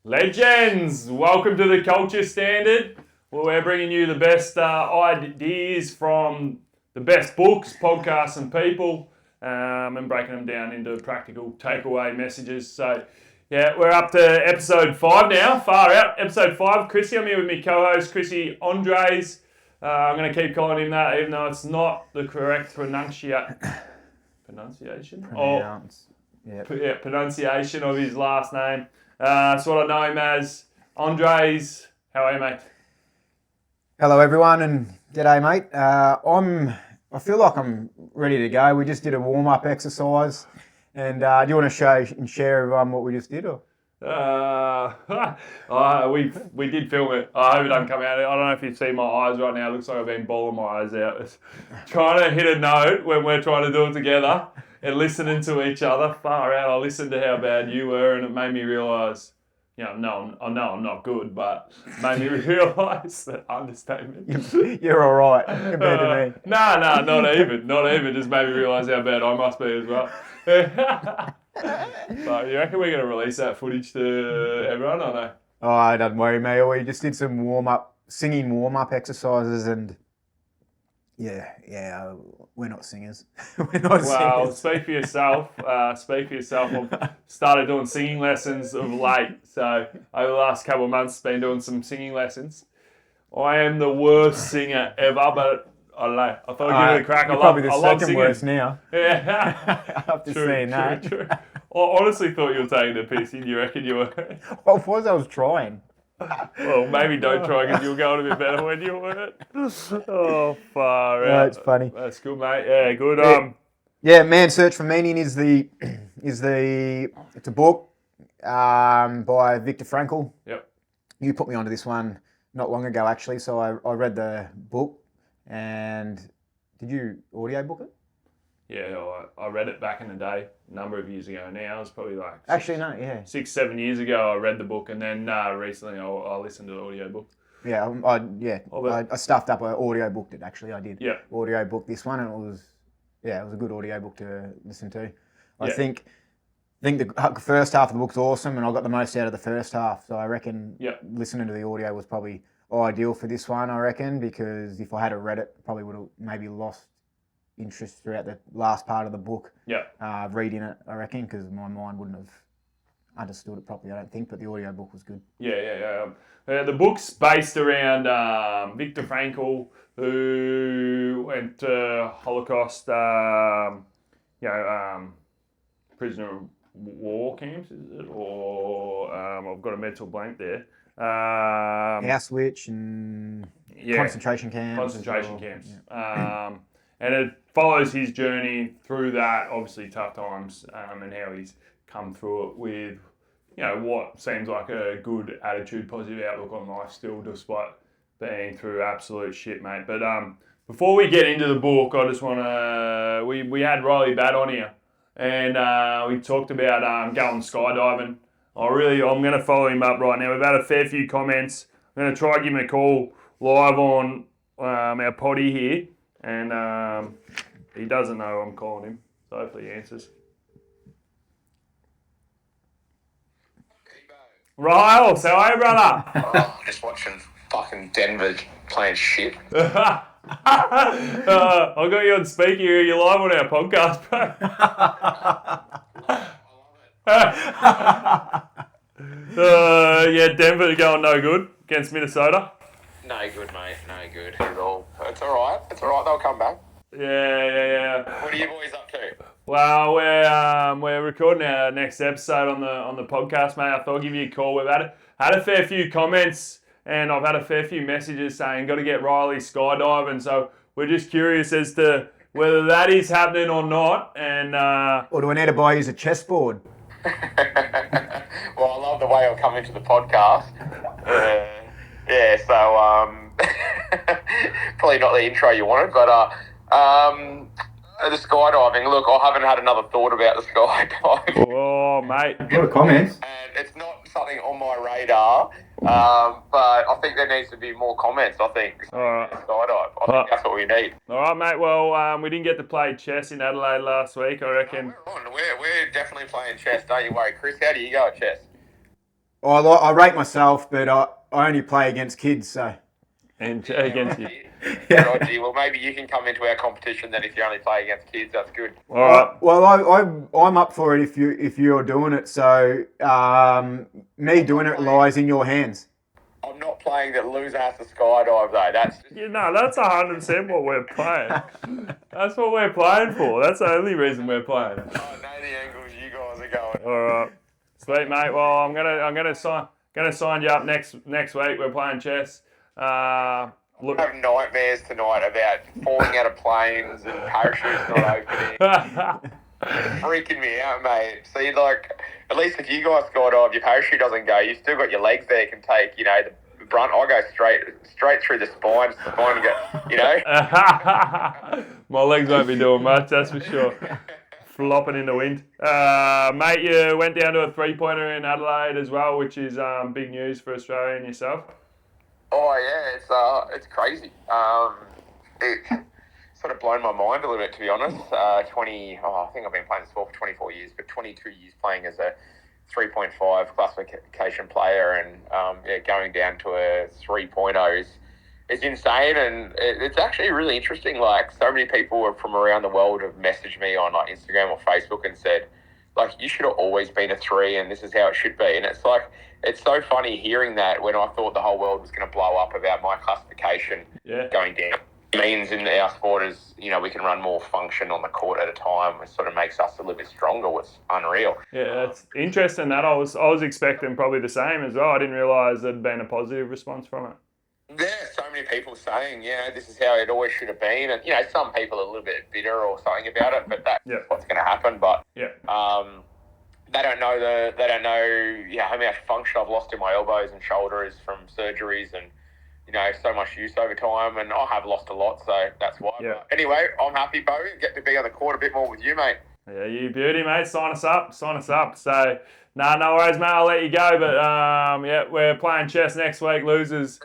Legends, welcome to the Culture Standard. Well, we're bringing you the best ideas from the best books, podcasts, and people, and breaking them down into practical takeaway messages. So, yeah, we're up to episode 5 now. Far out, episode 5. Chrissy, I'm here with my co-host, Chrissy Andres. I'm going to keep calling him that, even though it's not the correct pronunciation. Pronunciation of his last name. That's what I know him as. Andres, how are you, mate? Hello, everyone, and g'day, mate. I feel like I'm ready to go. We just did a warm-up exercise, and do you want to share everyone what we just did? Or? We did film it. I hope it doesn't come out. I don't know if you see my eyes right now. It looks like I've been bawling my eyes out. It's trying to hit a note when we're trying to do it together and listening to each other. Far out. I listened to how bad you were, and it made me realise, I know I'm not good, but made me realise that understatement. You're all right compared to me. No, not even. Just made me realise how bad I must be as well. But you reckon we're going to release that footage to everyone or no? Oh, don't worry, mate. We just did some singing warm-up exercises, and yeah, we're not singers. Well, speak for yourself. I've started doing singing lessons of late. So over the last couple of months, been doing some singing lessons. I am the worst singer ever, but I don't know. I thought I'd give it a crack. You're probably the second worst now. Yeah. After seeing that. True. I honestly thought you were taking the piss. You reckon you were? Well, of course I was trying. Well, maybe don't try because you'll go a bit better when you weren't. Oh, far out. That's funny. That's good, mate. Yeah, good. Yeah, Man's Search for Meaning it's a book by Viktor Frankl. Yep. You put me onto this one not long ago, actually. So I read the book, and did you audiobook it? Yeah, I read it back in the day, a number of years ago now. It was probably like 6-7 years ago I read the book, and then recently I listened to the audiobook. Yeah, I stuffed up an audiobooked it, actually. I did. Yeah. Audiobooked this one, and it was a good audiobook to listen to. I think the first half of the book's awesome, and I got the most out of the first half. So I reckon listening to the audio was probably ideal for this one, I reckon, because if I had read it, I probably would have maybe lost interest throughout the last part of the book. Reading it, I reckon, because my mind wouldn't have understood it properly, I don't think, but the audiobook was good. Yeah. The book's based around Viktor Frankl, who went to holocaust, prisoner of war camps, is it? Or I've got a mental blank there. Auschwitz and concentration camps. And it follows his journey through that, obviously tough times, and how he's come through it with, what seems like a good attitude, positive outlook on life still, despite being through absolute shit, mate. But before we get into the book, I just want to... We had Riley Batt on here, and we talked about going skydiving. I'm going to follow him up right now. We've had a fair few comments. I'm going to try and give him a call live on our potty here. And he doesn't know I'm calling him, so hopefully he answers. Riles, how are you, brother? Just watching fucking Denver playing shit. I got you on speaker here. You're live on our podcast, bro. Denver going no good against Minnesota. No good, mate. No good at all. It's all right. They'll come back. Yeah. What are you boys up to? Well, we're recording our next episode on the podcast, mate. I thought I'd give you a call. We've had a fair few comments, and I've had a fair few messages saying got to get Riley skydiving. So we're just curious as to whether that is happening or not. And or do I need to buy you a chessboard? Well, I love the way I'll come into the podcast. Probably not the intro you wanted, but the skydiving. Look, I haven't had another thought about the skydiving. Oh, mate. A lot of comments. And it's not something on my radar, but I think there needs to be more comments, I think. All right. Skydive. I think that's what we need. All right, mate. Well, we didn't get to play chess in Adelaide last week, I reckon. We're definitely playing chess, don't you worry. Chris, how do you go at chess? I rate myself, but I only play against kids, so. And against you. Roger, well, maybe you can come into our competition then if you only play against kids. That's good. All right. Well, I'm up for it if you're doing it. So me doing it lies in your hands. I'm not playing that loser has to skydive though. That's just... That's 100% what we're playing. That's what we're playing for. That's the only reason we're playing. I know the angles you guys are going. All right, sweet mate. Well, I'm gonna sign you up next week. We're playing chess. Look, I have nightmares tonight about falling out of planes and parachutes not opening. Freaking me out, mate. See, like, at least if you guys skydive, your parachute doesn't go. You've still got your legs there, can take, the brunt. I go straight through the spine and go, My legs won't be doing much, that's for sure. Flopping in the wind. Mate, you went down to a 3-pointer in Adelaide as well, which is big news for Australia and yourself. Oh yeah, it's crazy. It sort of blown my mind a little bit, to be honest. I think I've been playing sport for 24 years, but 22 years playing as a 3.5 classification player, and going down to a 3.0 is insane, and it's actually really interesting. Like, so many people from around the world have messaged me on like Instagram or Facebook and said, like, you should have always been a 3 and this is how it should be. And it's like, it's so funny hearing that when I thought the whole world was going to blow up about my classification going down. It means in our sport is, we can run more function on the court at a time. It sort of makes us a little bit stronger, which is unreal. Yeah, it's interesting that I was expecting probably the same as well. I didn't realise there'd been a positive response from it. Yeah, so many people saying, this is how it always should have been. And, some people are a little bit bitter or something about it, but that's what's going to happen. But they don't know how much function I've lost in my elbows and shoulders from surgeries and, so much use over time. And I have lost a lot, so that's why. Yeah. But anyway, I'm happy, Bo. Get to be on the court a bit more with you, mate. Yeah, you beauty, mate. Sign us up. So, no worries, mate. I'll let you go. But, we're playing chess next week. Losers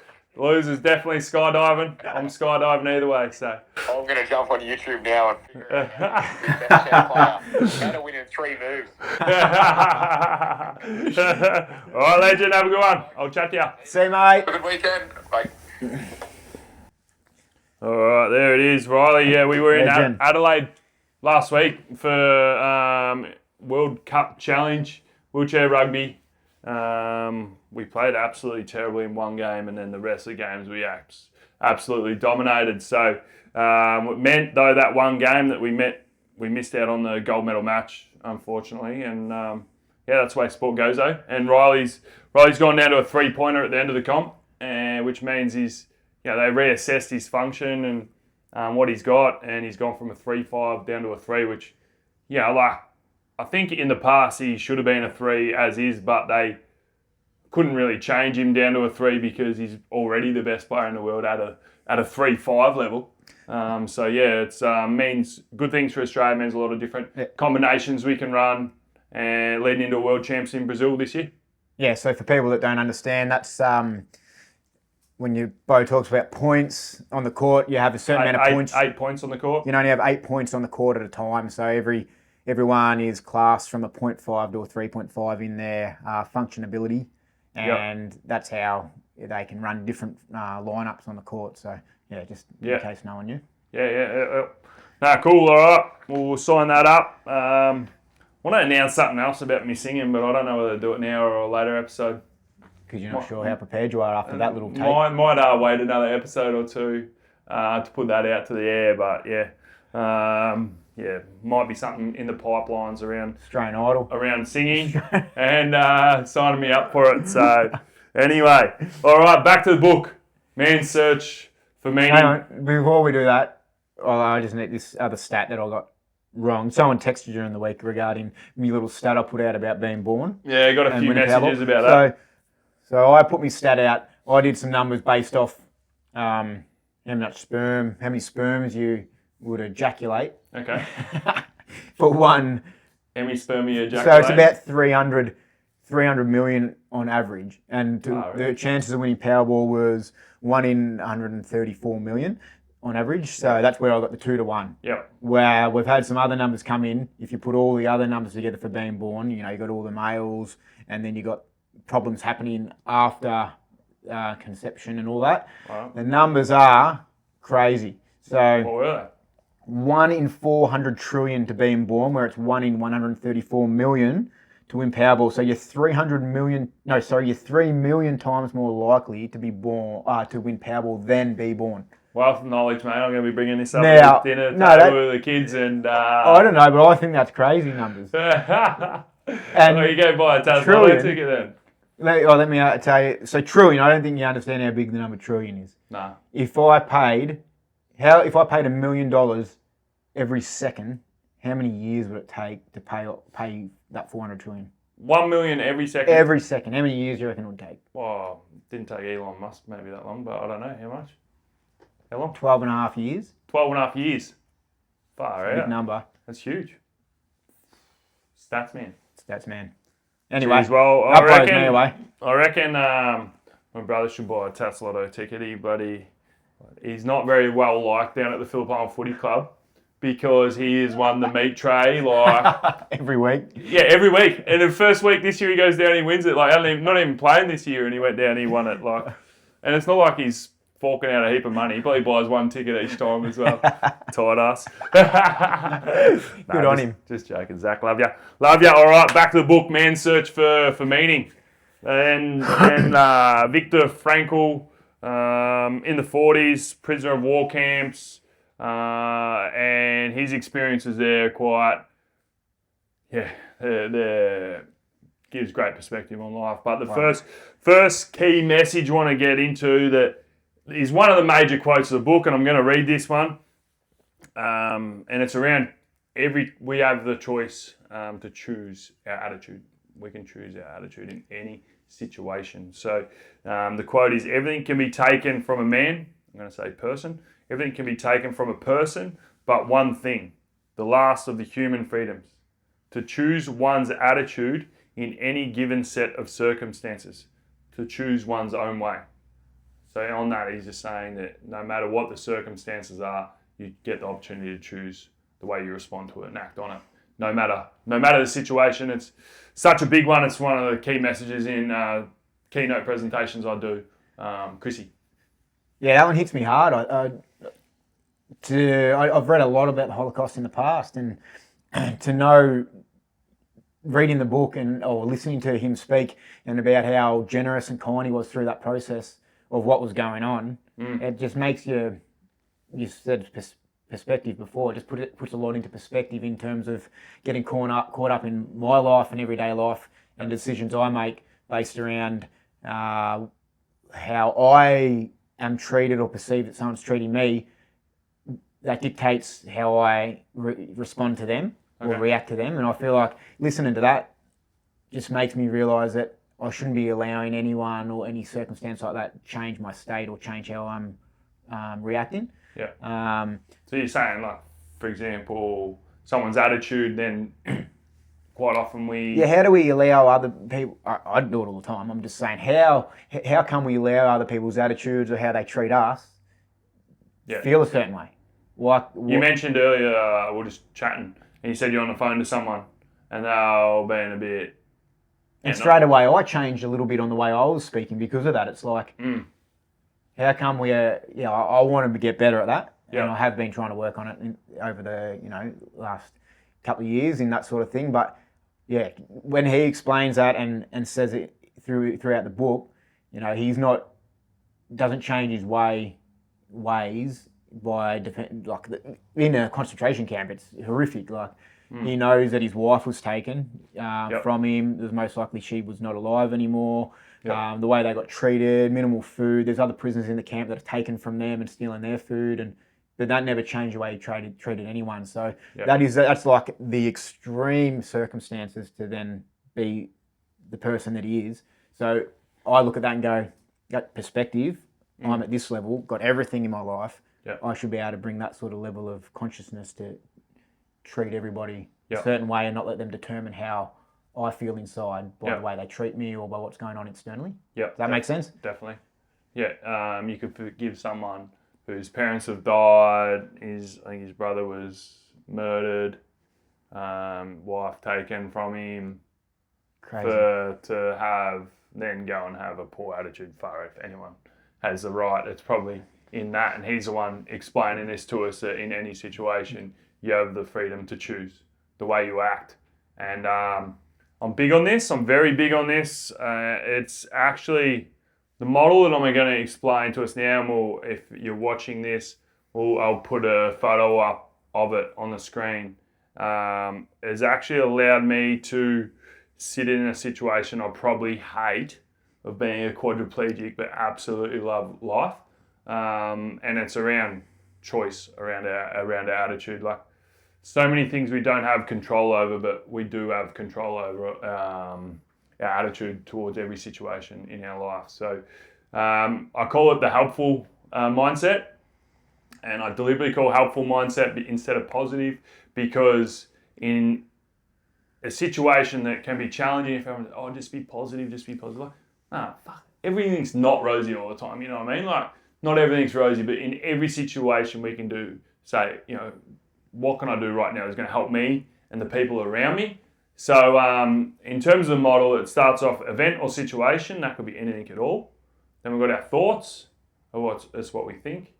definitely skydiving. I'm skydiving either way, so. I'm going to jump on YouTube now and figure out who's the best chess player. How to win in 3 moves. All right, legend. Have a good one. I'll chat to you. See you, mate. Have a good weekend. Bye. All right, there it is, Riley. Yeah, we were in Adelaide last week for World Cup Challenge, wheelchair rugby. We played absolutely terribly in one game, and then the rest of the games we absolutely dominated. So it meant, though, that one game that we missed out on the gold medal match, unfortunately. And that's the way sport goes, though. And Riley's gone down to a 3-pointer at the end of the comp, which means they reassessed his function and what he's got, and he's gone from a 3.5 down to a 3, which, I think in the past he should have been a 3 as is, but they couldn't really change him down to a 3 because he's already the best player in the world at a 3.5 level. It's means good things for Australia. It means a lot of different combinations we can run, and leading into a world champs in Brazil this year. Yeah, so for people that don't understand, that's when Bo talks about points on the court, you have a certain amount of points. 8 points on the court. You can only have 8 points on the court at a time, so everyone is classed from a 0.5 to a 3.5 in their functionability, and that's how they can run different lineups on the court. So, just in case no one knew. Cool, all right. We'll sign that up. I want to announce something else about me singing, but I don't know whether to do it now or a later episode. Because you're not sure how prepared you are after that little tape. Might wait another episode or two to put that out to the air, but might be something in the pipelines around Australian Idol, around singing, and signing me up for it. So anyway, all right, back to the book. Man's Search for Meaning. Hang on, before we do that, I just need this other stat that I got wrong. Someone texted you during the week regarding my little stat I put out about being born. Yeah, I got a few messages about that. So I put my stat out. I did some numbers based off how many sperms you would ejaculate. Okay. For one. How many sperm you ejaculate? So it's about 300 million on average. And the chances of winning Powerball was 1 in 134 million on average. So that's where I got the 2 to 1. Yep. Where we've had some other numbers come in. If you put all the other numbers together for being born, you got all the males, and then you got problems happening after conception and all that. Wow. The numbers are crazy. So What were they? 1 in 400 trillion to being born, where it's 1 in 134 million to win Powerball. So you're 3 million times more likely to be born, to win Powerball than be born. Wealth of knowledge, mate. I'm going to be bringing this up Now, at dinner no, table with the kids and... I don't know, but I think that's crazy numbers. And you go buy a Tasmania ticket then. Let me tell you. So trillion, I don't think you understand how big the number trillion is. No. If I paid $1 million every second, how many years would it take to pay that 400 trillion? 1 million every second? Every second. How many years do you reckon it would take? Well, didn't take Elon Musk maybe that long, but I don't know. How much? How long? 12 and a half years. 12 and a half years. Far out. Big number. That's huge. Stats man. Anyway, Jeez, well, that blows me away. I reckon my brother should buy a Taslotto ticket. He's not very well liked down at the Phillip Island Footy Club because he has won the meat tray every week. Yeah, every week. And the first week this year he goes down, he wins it. Not even playing this year, and he went down, he won it. And it's not like he's forking out a heap of money. He probably buys one ticket each time as well. Tight ass. Good on him. Just joking, Zach. Love ya. All right, back to the book, Man's Search for Meaning. And Viktor Frankl, in the 40s, prisoner of war camps, and his experiences there gives great perspective on life. But the first key message I want to get into that is one of the major quotes of the book, and I'm going to read this one. And it's around we have the choice to choose our attitude. We can choose our attitude in any situation. So the quote is, everything can be taken from a man, I'm going to say person, everything can be taken from a person, but one thing, the last of the human freedoms, to choose one's attitude in any given set of circumstances, to choose one's own way. So on that, he's just saying that no matter what the circumstances are, you get the opportunity to choose the way you respond to it and act on it. No matter the situation. It's such a big one. It's one of the key messages in keynote presentations I do. Chrissy. Yeah, that one hits me hard. I've read a lot about the Holocaust in the past, and to know, reading the book or listening to him speak and about how generous and kind he was through that process of what was going on, it just makes you said perspective before. It just puts a lot into perspective in terms of getting caught up in my life and everyday life and decisions I make based around how I am treated or perceived that someone's treating me. That dictates how I respond to them or react to them. And I feel like listening to that just makes me realise that I shouldn't be allowing anyone or any circumstance like that change my state or change how I'm reacting. Yeah. So you're saying, like, for example, someone's attitude, then quite often how do we allow other people? I do it all the time. I'm just saying, how can we allow other people's attitudes or how they treat us feel a certain way? You mentioned earlier, we were just chatting, and you said you're on the phone to someone, and they're being a bit... And straight away, I changed a little bit on the way I was speaking because of that. It's like, how come I want to get better at that. And I have been trying to work on it over the, last couple of years in that sort of thing. But yeah, when he explains that and says it throughout the book, doesn't change his ways by in a concentration camp. It's horrific. He knows that his wife was taken from him. There's most likely she was not alive anymore. The way they got treated, minimal food. There's other prisoners in the camp that are taken from them and stealing their food, but that never changed the way he treated anyone. So that's like the extreme circumstances to then be the person that he is. So I look at that and go, that perspective. I'm at this level, got everything in my life. I should be able to bring that sort of level of consciousness to treat everybody a certain way and not let them determine how I feel inside by the way they treat me or by what's going on externally. Does that make sense? Definitely. Yeah. You could forgive someone whose parents have died. I think his brother was murdered. Wife taken from him. Crazy. To have then go and have a poor attitude. Far if anyone has the right, it's probably in that. And he's the one explaining this to us, that in any situation, you have the freedom to choose the way you act. And I'm big on this. I'm very big on this. It's actually the model that I'm going to explain to us now. And if you're watching this, I'll put a photo up of it on the screen. Has actually allowed me to sit in a situation I probably hate, of being a quadriplegic, but absolutely love life. And it's around choice, around our attitude. Like, so many things we don't have control over, but we do have control over our attitude towards every situation in our life. So I call it the helpful mindset. And I deliberately call helpful mindset instead of positive, because in a situation that can be challenging, if everyone's, just be positive, like, fuck, everything's not rosy all the time, you know what I mean? Like, not everything's rosy, but in every situation we can do, say, what can I do right now is going to help me and the people around me. So in terms of the model, it starts off event or situation. That could be anything at all. Then we've got our thoughts, that's what we think.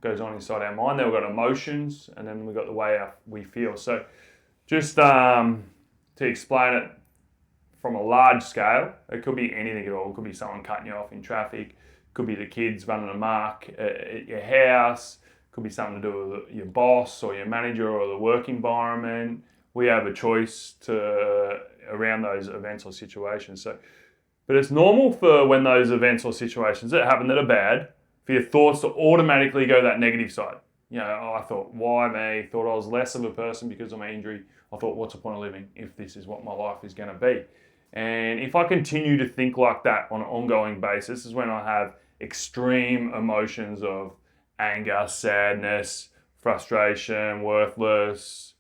Goes on inside our mind. Then we've got emotions, and then we've got the way we feel. So just to explain it from a large scale, it could be anything at all. It could be someone cutting you off in traffic. It could be the kids running amok at your house. It could be something to do with your boss or your manager or the work environment. We have a choice around those events or situations. But it's normal for when those events or situations that happen that are bad, for your thoughts to automatically go that negative side. I thought, why me? Thought I was less of a person because of my injury. I thought, what's the point of living if this is what my life is going to be? And if I continue to think like that on an ongoing basis, is when I have extreme emotions of anger, sadness, frustration, worthless,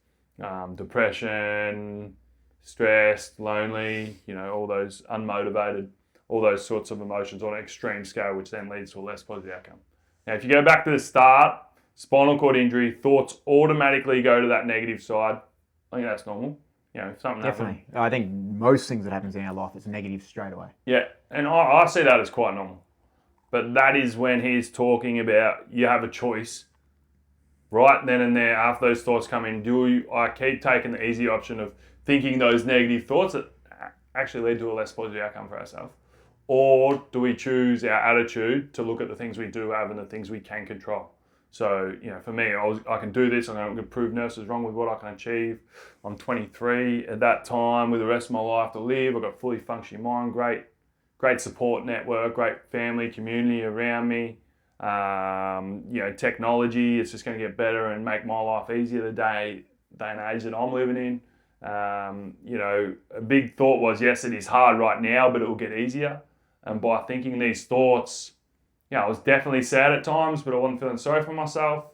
depression, stressed, lonely, all those unmotivated, all those sorts of emotions on an extreme scale, which then leads to a less positive outcome. Now, if you go back to the start, spinal cord injury, thoughts automatically go to that negative side. I think that's normal. If something Definitely. I think most things that happens in our life, it's negative straight away. Yeah, and I see that as quite normal. But that is when he's talking about you have a choice right then and there after those thoughts come in. I keep taking the easy option of thinking those negative thoughts that actually lead to a less positive outcome for ourselves? Or do we choose our attitude to look at the things we do have and the things we can control? So, for me, I can do this. I'm going to prove nurses wrong with what I can achieve. I'm 23 at that time with the rest of my life to live. I've got a fully functioning mind, great support network, great family, community around me. Technology, it's just going to get better and make my life easier the day and age that I'm living in. A big thought was, yes, it is hard right now, but it will get easier. And by thinking these thoughts, I was definitely sad at times, but I wasn't feeling sorry for myself.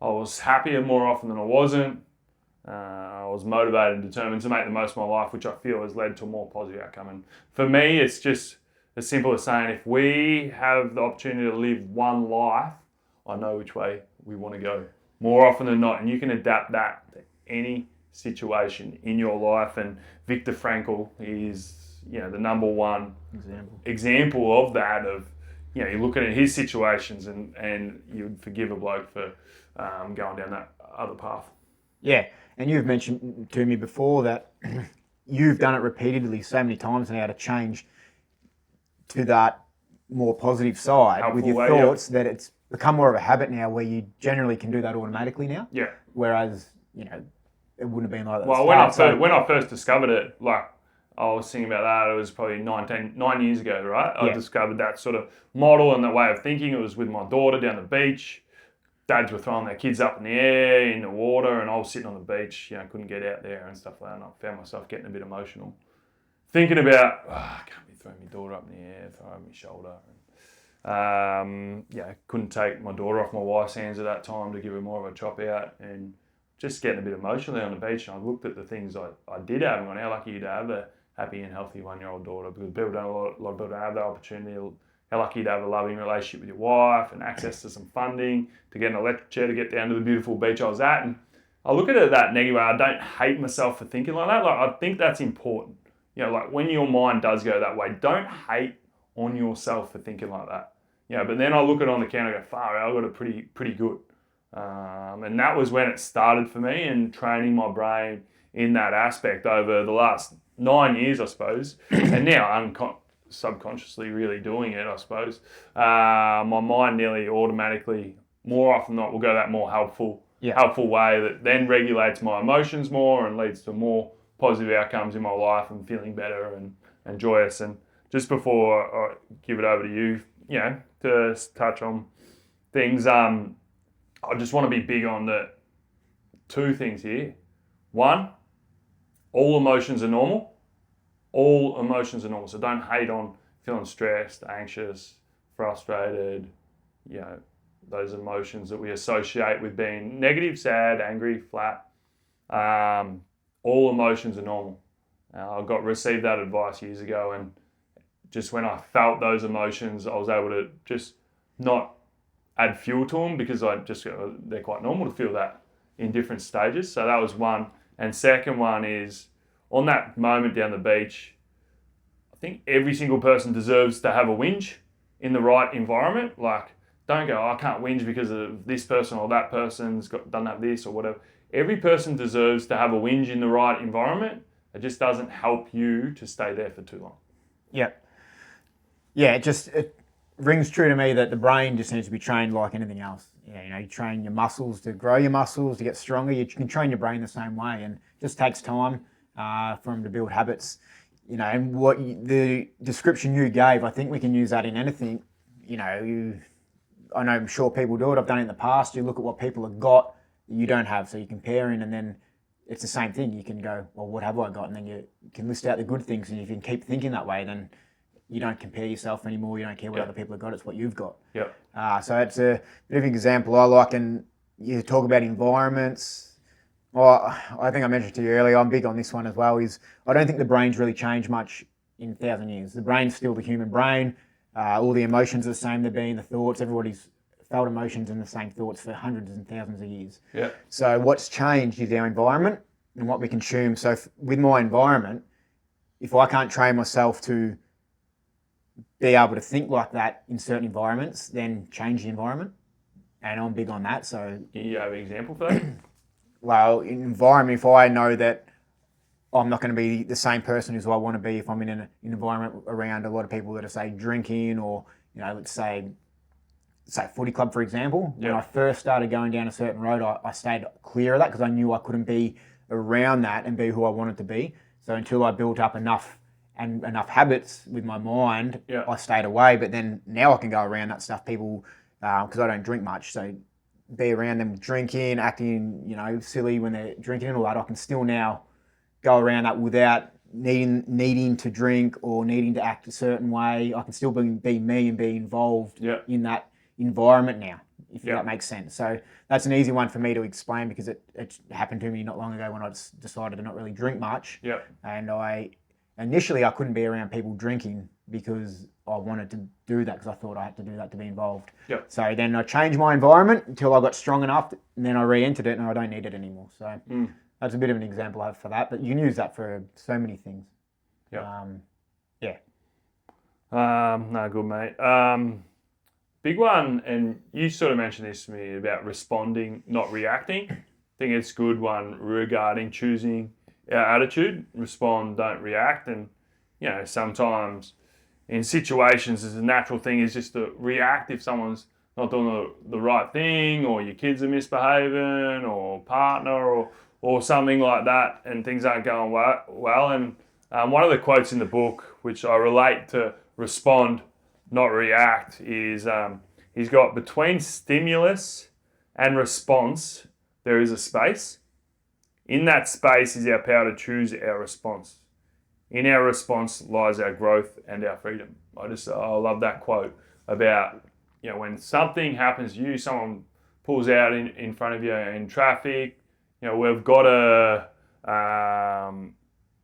I was happier more often than I wasn't. I was motivated and determined to make the most of my life, which I feel has led to a more positive outcome. And for me, it's just as simple as saying, if we have the opportunity to live one life, I know which way we want to go more often than not. And you can adapt that to any situation in your life. And Viktor Frankl is, the number one example of that. Of you're looking at his situations and you'd forgive a bloke for going down that other path. Yeah, and you've mentioned to me before that you've done it repeatedly so many times now to change to that more positive side helpful with your thoughts, that it's become more of a habit now where you generally can do that automatically now. Yeah. Whereas, it wouldn't have been like that. Well, when I first discovered it, like I was thinking about that, it was probably 9 years ago, right? I discovered that sort of model and that way of thinking. It was with my daughter down the beach. Dads were throwing their kids up in the air, in the water, and I was sitting on the beach, couldn't get out there and stuff like that. And I found myself getting a bit emotional. Thinking about, I can't be throwing my daughter up in the air, throwing my shoulder. Couldn't take my daughter off my wife's hands at that time to give her more of a chop out, and just getting a bit emotionally on the beach. And I looked at the things I did have and went, how lucky you to have a happy and healthy 1-year-old daughter, because a lot of people don't have that opportunity. How lucky to have a loving relationship with your wife and access to some funding to get an electric chair to get down to the beautiful beach I was at. And I look at it that negative way. I don't hate myself for thinking like that. Like, I think that's important. like when your mind does go that way, don't hate on yourself for thinking like that. But then I look at it on the counter and go, far out, I got it pretty good. And that was when it started for me, and training my brain in that aspect over the last 9 years, I suppose. And now I'm subconsciously really doing it, I suppose. My mind nearly automatically, more often than not, will go that more helpful way that then regulates my emotions more and leads to more positive outcomes in my life and feeling better and joyous. And just before I give it over to you, to touch on things, I just want to be big on the two things here. One, all emotions are normal. All emotions are normal. So don't hate on feeling stressed, anxious, frustrated, those emotions that we associate with being negative, sad, angry, flat. All emotions are normal. I received that advice years ago, and just when I felt those emotions, I was able to just not add fuel to them, because they're quite normal to feel that in different stages. So that was one. And second one is, on that moment down the beach, I think every single person deserves to have a whinge in the right environment. Like, don't go, I can't whinge because of this person or that person's doesn't have this or whatever. Every person deserves to have a whinge in the right environment. It just doesn't help you to stay there for too long. Yep. Yeah, it rings true to me that the brain just needs to be trained like anything else. You train your muscles to grow your muscles, to get stronger. You can train your brain the same way, and it just takes time for them to build habits. And the description you gave, I think we can use that in anything. I'm sure people do it. I've done it in the past. You look at what people have got that you don't have, so you're comparing, and then it's the same thing. You can go, well, what have I got? And then you can list out the good things, and if you can keep thinking that way, then you don't compare yourself anymore. You don't care what other people have got. It's what you've got. So it's a bit of an example I like. And you talk about environments. Well, I think I mentioned to you earlier, I'm big on this one as well, is I don't think the brain's really changed much in 1,000 years. The brain's still the human brain. All the emotions are the same, they're being the thoughts. Everybody's felt emotions and the same thoughts for hundreds and thousands of years. So what's changed is our environment and what we consume. So with my environment, if I can't train myself to be able to think like that in certain environments, then change the environment. And I'm big on that. So you have an example for that? Well, in environment, if I know that I'm not going to be the same person as I want to be if I'm in an environment around a lot of people that are, say, drinking, or, let's say footy club, for example. When I first started going down a certain road, I stayed clear of that because I knew I couldn't be around that and be who I wanted to be. So until I built up enough habits with my mind, I stayed away. But then now I can go around that stuff. People, because I don't drink much, so be around them drinking, acting, silly when they're drinking and all that. I can still now go around that without needing to drink or needing to act a certain way. I can still be me and be involved in that environment now, if that makes sense. So that's an easy one for me to explain, because it happened to me not long ago when I decided to not really drink much. And initially I couldn't be around people drinking because I wanted to do that, because I thought I had to do that to be involved. So then I changed my environment until I got strong enough, and then I re-entered it and I don't need it anymore. So that's a bit of an example I have for that, but you can use that for so many things. No, good, mate. Big one, and you sort of mentioned this to me about responding, not reacting. I think it's a good one regarding choosing our attitude. Respond, don't react. And, sometimes in situations, it's a natural thing is just to react if someone's not doing the right thing, or your kids are misbehaving, or partner, or something like that, and things aren't going well. And one of the quotes in the book, which I relate to respond, not react, is he's got, between stimulus and response, there is a space. In that space is our power to choose our response. In our response lies our growth and our freedom. I love that quote about, when something happens to you, someone pulls out in front of you in traffic, we've got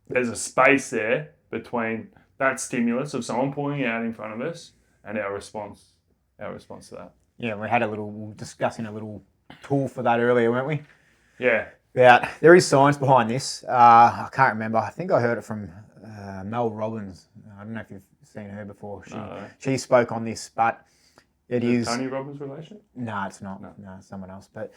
there's a space there between that stimulus of someone pulling out in front of us and our response to that. Yeah, we were discussing a little tool for that earlier, weren't we? Yeah. There is science behind this. I can't remember. I think I heard it from Mel Robbins. I don't know if you've seen her before. She spoke on this, but it is Tony Robbins' relation? No, it's not. No, someone else. But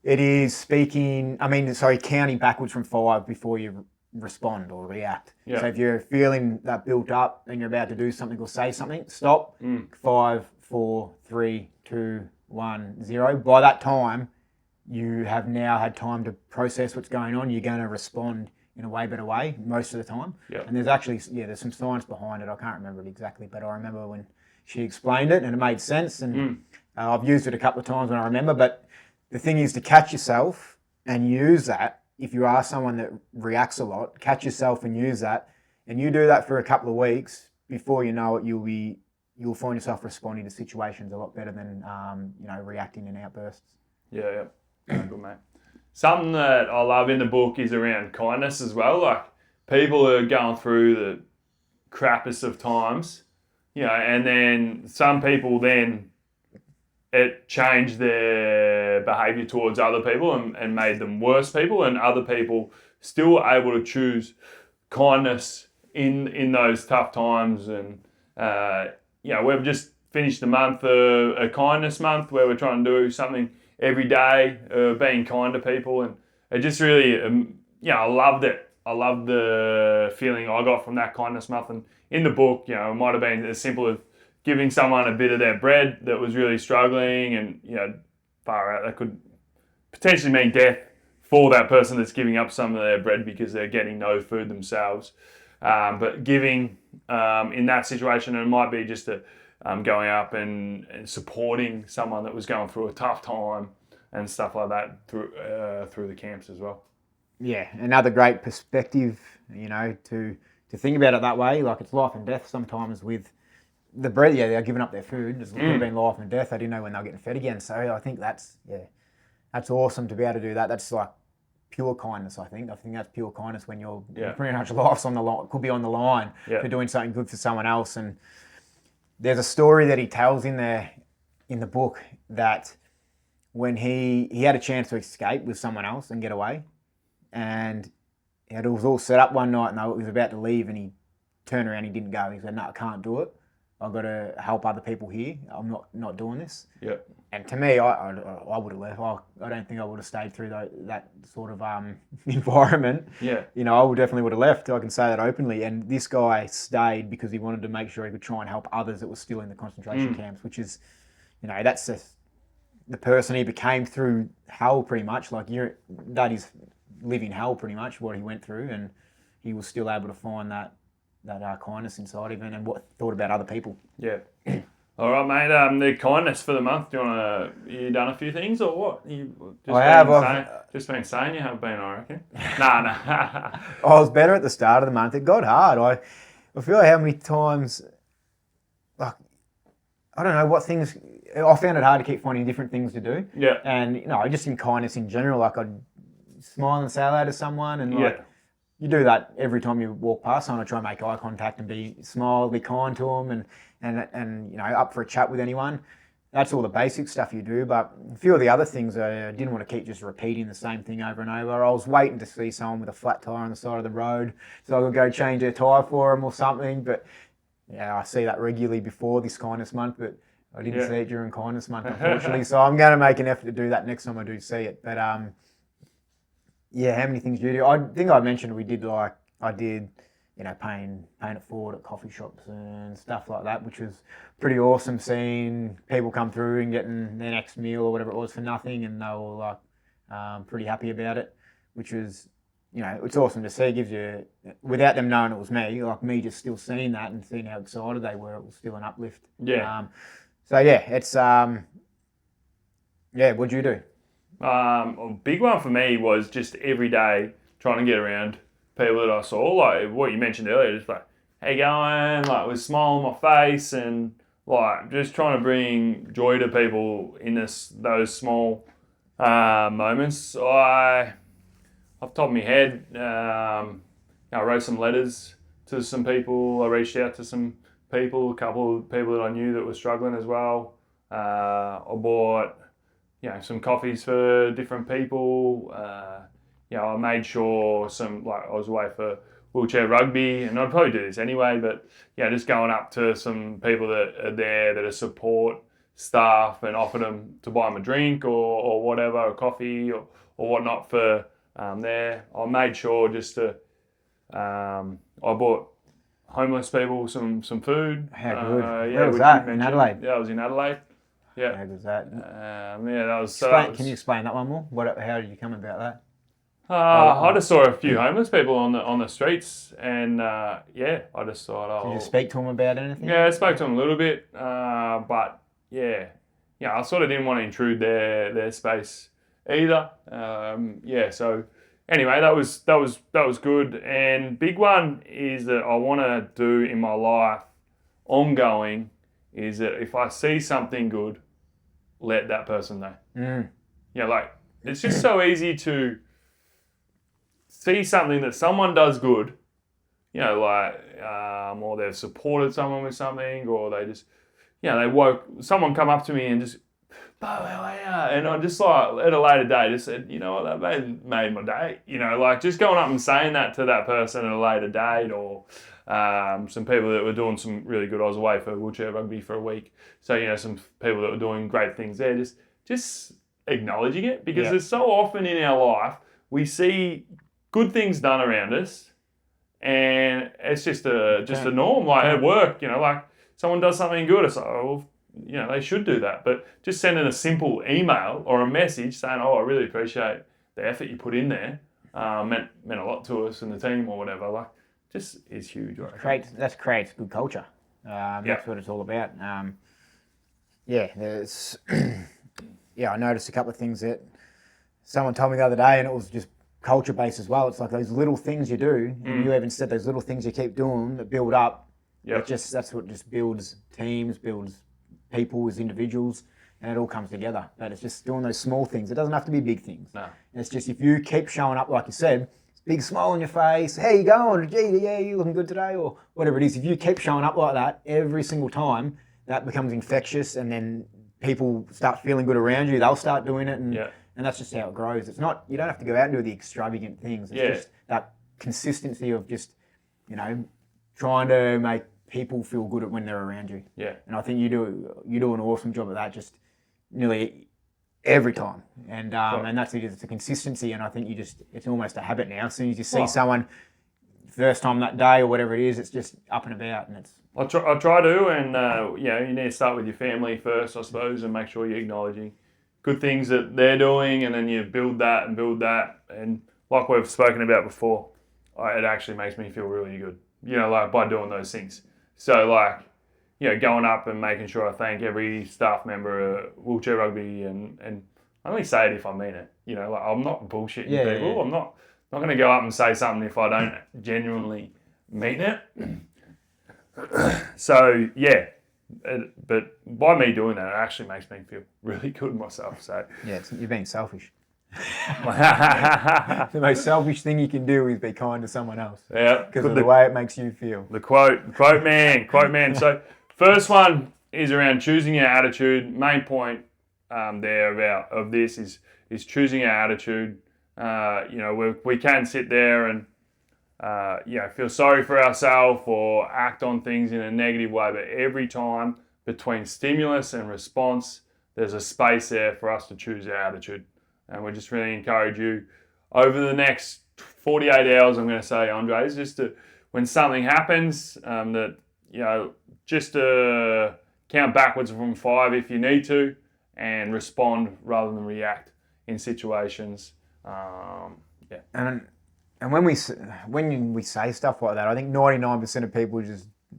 it is counting backwards from 5 before you respond or react. Yeah. So if you're feeling that built up and you're about to do something or say something, stop. 5, 4, 3, 2, 1, 0. By that time, you have now had time to process what's going on. You're going to respond in a way better way most of the time. Yeah. And there's actually, there's some science behind it. I can't remember it exactly, but I remember when she explained it and it made sense. And I've used it a couple of times when I remember. But the thing is to catch yourself and use that. If you are someone that reacts a lot, catch yourself and use that. And you do that for a couple of weeks. Before you know it, you'll find yourself responding to situations a lot better than reacting in outbursts. Yeah. Good, mate. Something that I love in the book is around kindness as well. Like, people are going through the crappiest of times, and then some people it changed their behaviour towards other people and made them worse people, and other people still were able to choose kindness in those tough times. And we've just finished a month, a kindness month, where we're trying to do something every day, being kind to people, and it just really, I loved it. I loved the feeling I got from that kindness month. And in the book, it might have been as simple as giving someone a bit of their bread that was really struggling, and far out, that could potentially mean death for that person that's giving up some of their bread because they're getting no food themselves. But giving in that situation, and it might be just going up and supporting someone that was going through a tough time and stuff like that through the camps as well. Yeah, another great perspective, to think about it that way. Like, it's life and death sometimes with the bread. Yeah, they're giving up their food. It's been life and death. They didn't know when they were getting fed again. So I think that's awesome to be able to do that. That's like pure kindness, I think. I think that's pure kindness when you're pretty much life's on the line, could be on the line for doing something good for someone else. And there's a story that he tells in there in the book that when he had a chance to escape with someone else and get away, and it was all set up one night and he was about to leave, and he turned around, he didn't go. He said, "No, I can't do it. I've got to help other people here. I'm not doing this." Yeah. And to me, I would have left. I don't think I would have stayed through that sort of environment. Yeah. I definitely would have left. I can say that openly. And this guy stayed because he wanted to make sure he could try and help others that were still in the concentration camps, which is, that's the person he became through hell pretty much. Like, that is living hell pretty much, what he went through, and he was still able to find that kindness inside him and what thought about other people. Yeah. All right, mate. The kindness for the month. Do you done a few things or what? Just been saying you haven't been, I reckon. Nah. I was better at the start of the month. It got hard. I feel like how many times, like, I don't know what things. I found it hard to keep finding different things to do. Yeah. And just in kindness in general, like, I'd smile and say hello to someone, and like. You do that every time you walk past someone. I try and make eye contact and smile, be kind to them, and up for a chat with anyone. That's all the basic stuff you do. But a few of the other things, I didn't want to keep just repeating the same thing over and over. I was waiting to see someone with a flat tire on the side of the road, so I could go change their tire for them or something. But I see that regularly before this kindness month, but I didn't see it during kindness month, unfortunately. So I'm going to make an effort to do that next time I do see it. But how many things do you do? I think I mentioned I did, paying it forward at coffee shops and stuff like that, which was pretty awesome, seeing people come through and getting their next meal or whatever it was for nothing, and they were like pretty happy about it, which was, it's awesome to see. It gives you, without them knowing it was me, like me just still seeing that and seeing how excited they were, it was still an uplift. Yeah. It's what'd you do? A big one for me was just every day trying to get around people that I saw, like what you mentioned earlier, just like, how you going? Like, with a smile on my face, and like just trying to bring joy to people in those small moments. Off the top of my head, I wrote some letters to some people. I reached out to some people, a couple of people that I knew that were struggling as well. I bought some coffees for different people. I made sure I was away for wheelchair rugby, and I'd probably do this anyway, but yeah, just going up to some people that are there that are support staff and offer them to buy them a drink or whatever, a coffee or whatnot for there. I made sure just to, I bought homeless people some food. How good. Yeah, Where was that? In Adelaide? Yeah, I was in Adelaide. Yeah. How good was that? Yeah, that was. Can you explain that one more? How did you come about that? I just saw a few homeless people on the streets, and yeah, I just thought, Did you speak to them about anything? Yeah, I spoke to them a little bit, but yeah, I sort of didn't want to intrude their space either. Yeah, so anyway, that was good. And big one is that I want to do in my life, ongoing, is that if I see something good, let that person know. Like it's just so easy to see something that someone does good, or they've supported someone with something, or they just, someone come up to me and just, Bo, how are you? And I just at a later date just said, you know what, that made my day. Just going up and saying that to that person at a later date, or some people that were doing some really good. I was away for wheelchair rugby for a week, so some people that were doing great things there. Just acknowledging it, because there's so often in our life we see good things done around us, and it's just a norm. Like at work, someone does something good, it's like, oh, well, they should do that. But just sending a simple email or a message saying, oh, I really appreciate the effort you put in there, meant a lot to us and the team or whatever. Just is huge. That creates good culture. That's what it's all about. There's I noticed a couple of things that someone told me the other day, and it was just culture based as well. It's like those little things you do, and you even said those little things you keep doing that build up. That's what just builds teams, builds people as individuals, and it all comes together. But it's just doing those small things. It doesn't have to be big things. No. It's just if you keep showing up, like you said, big smile on your face, how you going? Gee, yeah, you looking good today, or whatever it is. If you keep showing up like that every single time, that becomes infectious, and then people start feeling good around you. They'll start doing it, and that's just how it grows. It's not, you don't have to go out and do the extravagant things. It's just that consistency of just, trying to make people feel good when they're around you. Yeah. And I think you do an awesome job of that, just nearly every time. And and that's it. It's a consistency, and I think it's almost a habit now. As soon as you see someone first time that day or whatever it is, it's just up and about, and it's. I try to, and you need to start with your family first, I suppose, and make sure you're acknowledging good things that they're doing, and then you build that, and like we've spoken about before, it actually makes me feel really good, by doing those things. So going up and making sure I thank every staff member at Wheelchair Rugby, and I only say it if I mean it. I'm not bullshitting people. Yeah. I'm not going to go up and say something if I don't genuinely mean it. So but by me doing that, it actually makes me feel really good myself. So you're being selfish. The most selfish thing you can do is be kind to someone else. Yeah, because of the way it makes you feel. The quote man. So first one is around choosing your attitude. Main point of this is choosing our attitude. We can sit there and feel sorry for ourselves or act on things in a negative way, but every time between stimulus and response, there's a space there for us to choose our attitude. And we just really encourage you over the next 48 hours, I'm going to say, Andre, is just when something happens, just to count backwards from 5 if you need to, and respond rather than react in situations. And when we say stuff like that, I think 99% of people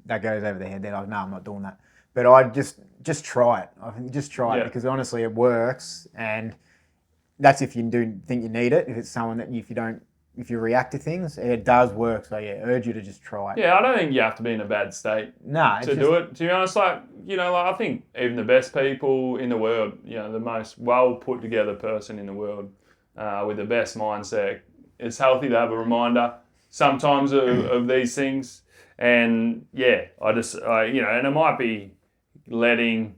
that goes over their head. They're like, no, I'm not doing that. But I just try it. I think just try it, because honestly it works, and that's if you do think you need it. If it's someone that if you react to things, it does work. So urge you to just try it. Yeah, I don't think you have to be in a bad state to do it. To be honest, I think even the best people in the world, the most well put together person in the world, with the best mindset, it's healthy to have a reminder sometimes of these things. And and it might be letting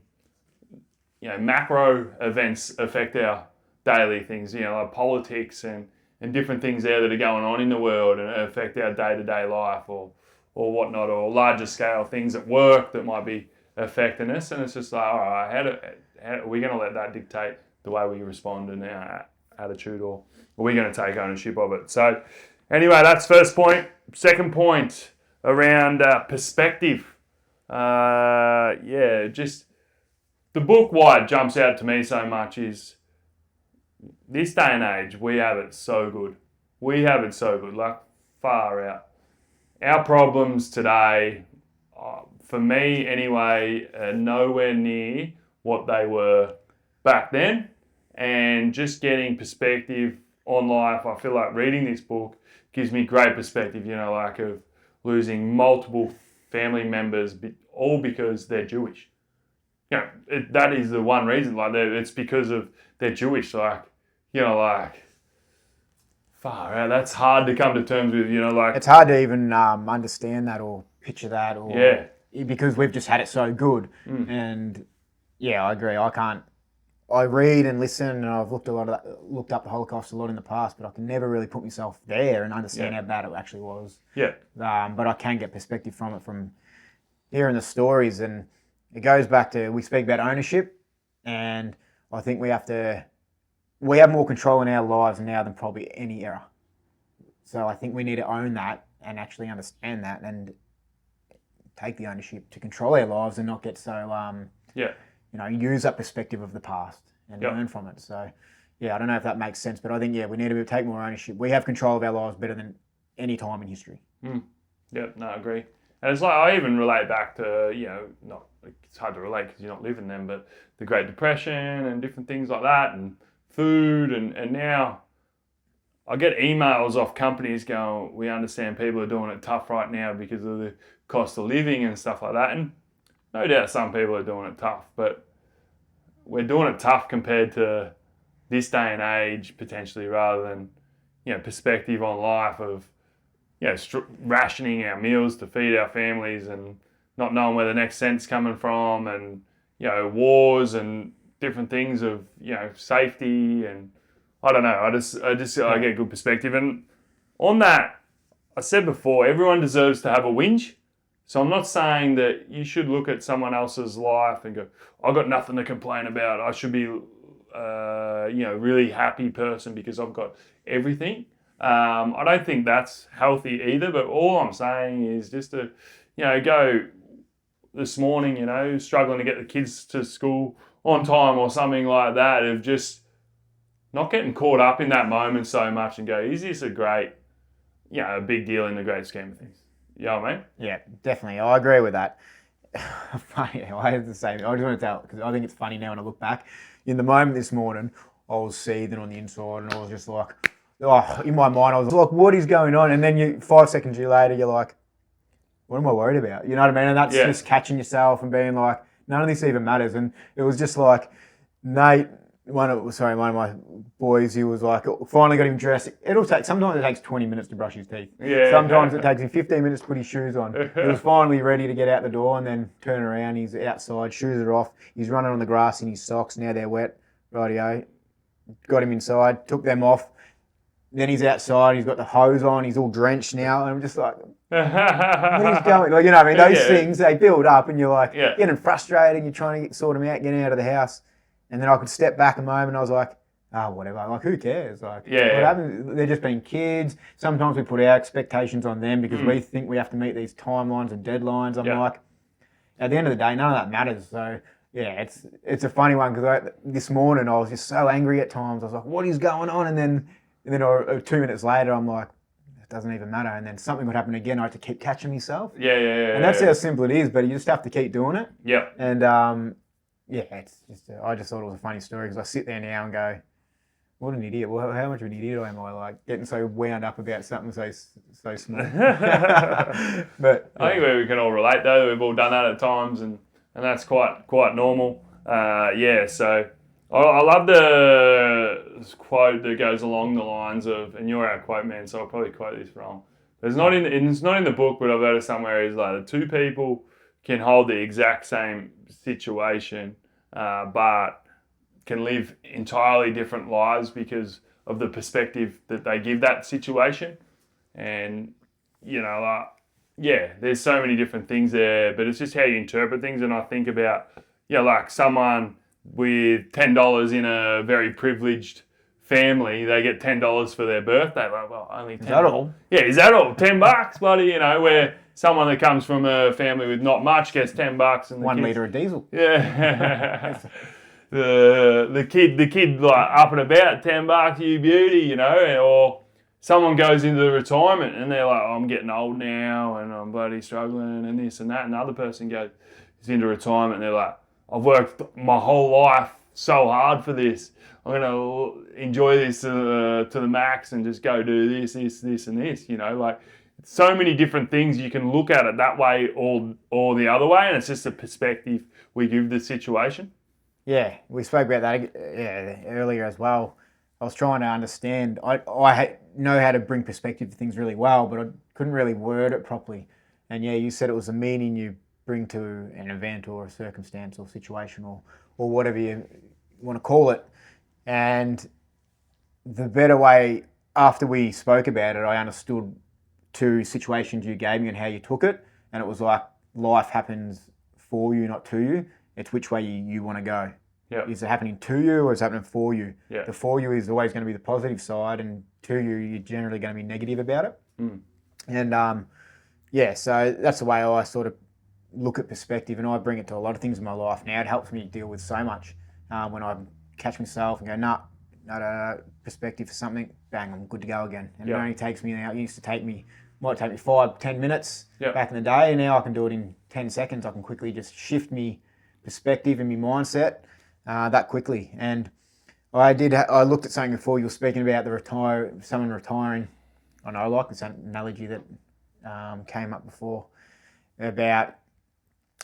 macro events affect our daily things, like politics and and different things there that are going on in the world and affect our day-to-day life or whatnot, or larger scale things at work that might be affecting us. And it's just like, all right, how are we going to let that dictate the way we respond in our attitude, or are we going to take ownership of it? So anyway, that's first point. Second point around perspective. Just the book, why it jumps out to me so much is this day and age, we have it so good. We have it so good, like far out. Our problems today, for me anyway, are nowhere near what they were back then. And just getting perspective on life, I feel like reading this book gives me great perspective, like of losing multiple family members, all because they're Jewish. That is the one reason. Like, it's because of they're Jewish. Like, far out. That's hard to come to terms with. It's hard to even understand that or picture that, or because we've just had it so good. And yeah, I agree. I can't. I read and listen, and I've looked up the Holocaust a lot in the past, but I can never really put myself there and understand how bad it actually was. Yeah. But I can get perspective from it, from hearing the stories, and it goes back to, we speak about ownership, and I think we have more control in our lives now than probably any era. So I think we need to own that and actually understand that and take the ownership to control our lives and not get so use that perspective of the past and learn from it. So, I don't know if that makes sense, but I think, we need to take more ownership. We have control of our lives better than any time in history. Yep, no, I agree. And it's like, I even relate back to, it's hard to relate because you're not living them, but the Great Depression and different things like that, and food, and now I get emails off companies going, we understand people are doing it tough right now because of the cost of living and stuff like that. And no doubt some people are doing it tough, but we're doing it tough compared to this day and age, potentially, rather than, perspective on life of, rationing our meals to feed our families and not knowing where the next cent's coming from, and, wars and different things of, safety, and I don't know. I get good perspective. And on that, I said before, everyone deserves to have a whinge. So I'm not saying that you should look at someone else's life and go, I've got nothing to complain about. I should be, really happy person because I've got everything. I don't think that's healthy either. But all I'm saying is just to, go this morning, struggling to get the kids to school on time or something like that, of just not getting caught up in that moment so much and go, is this a big deal in the great scheme of things? You know what I mean? Yeah, definitely. I agree with that. Funny, I have the same. I just want to tell, because I think it's funny now when I look back. In the moment this morning, I was seething on the inside, and I was just like, in my mind, I was like, what is going on? And then 5 seconds later, you're like, what am I worried about? You know what I mean? And that's just catching yourself and being like, none of this even matters. And it was just like, Nate, one of my boys, he was like, finally got him dressed. Sometimes it takes 20 minutes to brush his teeth. Yeah. Sometimes it takes him 15 minutes to put his shoes on. He was finally ready to get out the door, and then turn around. He's outside, shoes are off. He's running on the grass in his socks. Now they're wet. Rightio. Got him inside, took them off. Then he's outside. He's got the hose on. He's all drenched now. And I'm just like, what is going on? You know what I mean? Those things, they build up, and you're like getting frustrated. You're trying to sort them out, getting out of the house. And then I could step back a moment. I was like, whatever. Like, who cares? Like, what happens? They're just being kids. Sometimes we put our expectations on them because we think we have to meet these timelines and deadlines. I'm like, at the end of the day, none of that matters. So, it's a funny one because this morning I was just so angry at times. I was like, what is going on? And then 2 minutes later, I'm like, it doesn't even matter. And then something would happen again. I had to keep catching myself. And that's how simple it is, but you just have to keep doing it. Yep. And, it's just, I just thought it was a funny story because I sit there now and go, what an idiot. Well, how much of an idiot am I? Like, getting so wound up about something so small. But I think we can all relate, though. We've all done that at times, and that's quite normal. So I love the quote that goes along the lines of, and you're our quote man, so I'll probably quote this wrong. It's not in the book, but I've heard it somewhere. Is like, the two people can hold the exact same situation, but can live entirely different lives because of the perspective that they give that situation. And, there's so many different things there, but it's just how you interpret things. And I think about, like someone with $10 in a very privileged family, they get $10 for their birthday. Like, well, only $10. Is that all? Yeah, is that all? $10, buddy? Where someone that comes from a family with not much gets $10 and 1 litre of diesel. Yeah. the kid like up and about, $10, you beauty, or someone goes into the retirement and they're like, oh, I'm getting old now and I'm bloody struggling and this and that. And the other person goes into retirement and they're like, I've worked my whole life so hard for this. I'm going to enjoy this to the max and just go do this, and this, like so many different things. You can look at it that way or the other way. And it's just a perspective we give the situation. Yeah, we spoke about that earlier as well. I was trying to understand. I know how to bring perspective to things really well, but I couldn't really word it properly. And yeah, you said it was the meaning you bring to an event or a circumstance or situation or whatever you want to call it. And the better way, after we spoke about it, I understood 2 situations you gave me and how you took it. And it was like life happens for you, not to you. It's which way you want to go. Yep. Is it happening to you or is it happening for you? Yeah. The for you is always going to be the positive side, and to you, you're generally going to be negative about it. And so that's the way I sort of look at perspective, and I bring it to a lot of things in my life now. It helps me deal with so much when I catch myself and go, no, perspective for something, bang, I'm good to go again. And It only takes me now. It used to might take me 5-10 minutes back in the day, and now I can do it in 10 seconds. I can quickly just shift me perspective and my mindset that quickly. And I looked at something before. You were speaking about someone retiring. I like this analogy that came up before about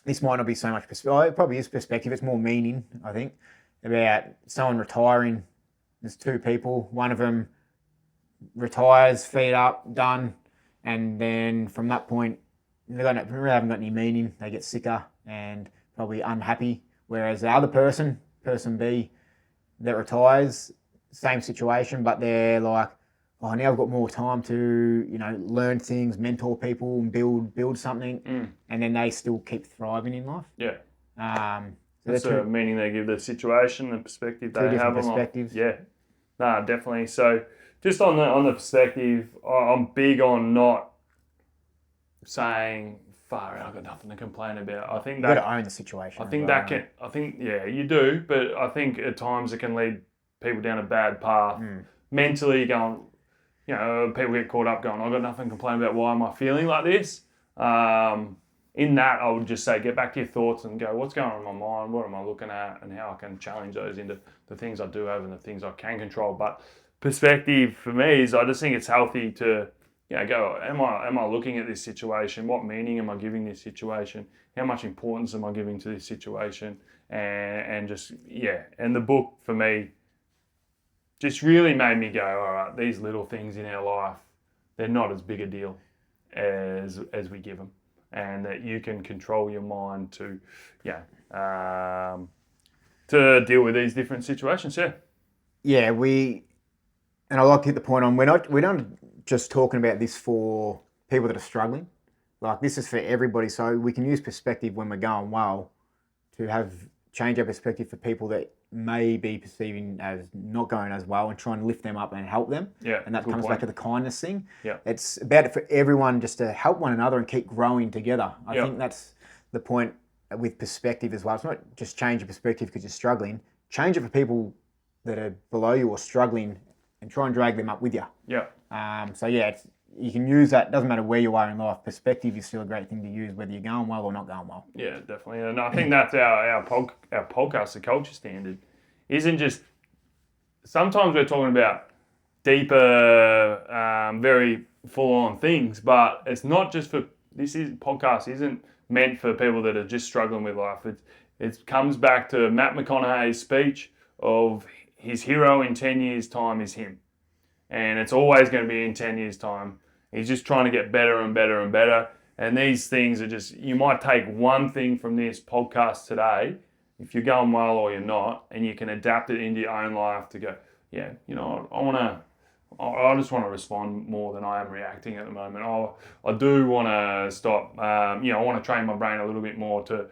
this might not be so much perspective. It probably is perspective. It's more meaning, I think, about someone retiring. There's 2 people. One of them retires, feet up, done, and then from that point, they really haven't got any meaning. They get sicker and probably unhappy. Whereas the other person B, that retires, same situation, but they're like, oh, now I've got more time to, learn things, mentor people, and build something, and then they still keep thriving in life. Yeah. So that's the meaning they give the situation, the perspective they have. 2 different perspectives. Yeah. No, definitely. So just on the perspective, I'm big on not saying, far out, I've got nothing to complain about. I think you've got to own the situation. You do, but I think at times it can lead people down a bad path. Mentally going, people get caught up going, I've got nothing to complain about, why am I feeling like this? In that, I would just say, get back to your thoughts and go, what's going on in my mind? What am I looking at? And how I can challenge those into the things I do have and the things I can control. But perspective for me is I just think it's healthy to, go, am I looking at this situation? What meaning am I giving this situation? How much importance am I giving to this situation? And just, and the book for me just really made me go, all right, these little things in our life, they're not as big a deal as we give them. And that you can control your mind to deal with these different situations. Yeah, and I like to hit the point on, we're not just talking about this for people that are struggling. Like, this is for everybody. So we can use perspective when we're going well to change our perspective for people that may be perceiving as not going as well, and try and lift them up and help them. Yeah, and that comes back to the kindness thing. Yeah, it's about it for everyone, just to help one another and keep growing together. I think that's the point with perspective as well. It's not just change your perspective because you're struggling. Change it for people that are below you or struggling, and try and drag them up with you. Yeah. You can use that. Doesn't matter where you are in life. Perspective is still a great thing to use, whether you're going well or not going well. Yeah, definitely. And I think that's our podcast, the culture standard, isn't just. Sometimes we're talking about deeper, very full-on things, but it's not just for. Podcast isn't meant for people that are just struggling with life. It comes back to Matt McConaughey's speech of his hero in 10 years' time is him. And it's always going to be in 10 years' time. He's just trying to get better and better and better. And these things are just, you might take one thing from this podcast today, if you're going well or you're not, and you can adapt it into your own life to go, yeah, you know, I just want to respond more than I am reacting at the moment. I do want to stop. You know, I want to train my brain a little bit more to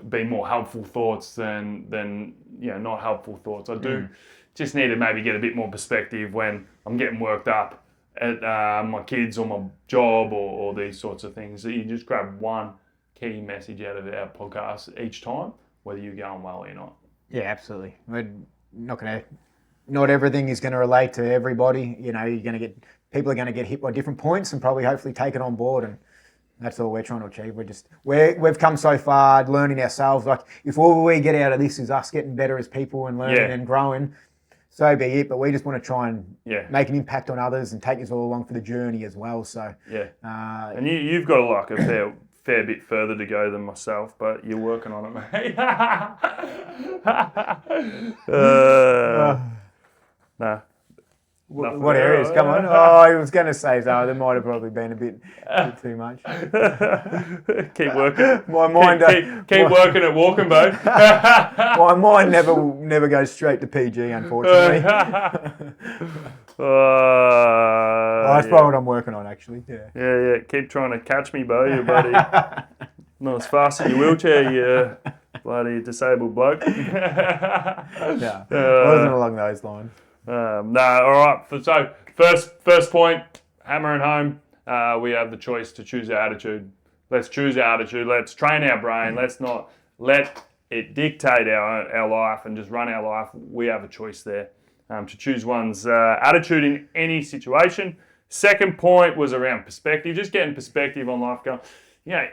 be more helpful thoughts than you know, not helpful thoughts. I do just need to maybe get a bit more perspective when I'm getting worked up at my kids or my job or these sorts of things. So you just grab one key message out of our podcast each time, whether you're going well or not. Yeah, absolutely. We're not everything is going to relate to everybody. You know, people are going to get hit by different points and probably hopefully take it on board, and that's all we're trying to achieve. We've come so far learning ourselves. Like, if all we get out of this is us getting better as people and learning and growing, so be it. But we just want to try and make an impact on others and take us all along for the journey as well. So and you've got like a fair bit further to go than myself, but you're working on it, mate. Nah. What areas? Come on. Oh, I was going to say, there might have probably been a bit too much. Keep working. My mind. Keep working at Walking Boat. My mind never goes straight to PG, unfortunately. That's probably what I'm working on, actually. Yeah. Keep trying to catch me, Bo. You buddy. Not as fast in your wheelchair, you bloody disabled bloke. Yeah, wasn't along those lines. No, all right. So first point, hammering home. We have the choice to choose our attitude. Let's choose our attitude. Let's train our brain. Let's not let it dictate our life and just run our life. We have a choice there to choose one's attitude in any situation. Second point was around perspective, just getting perspective on life. Going,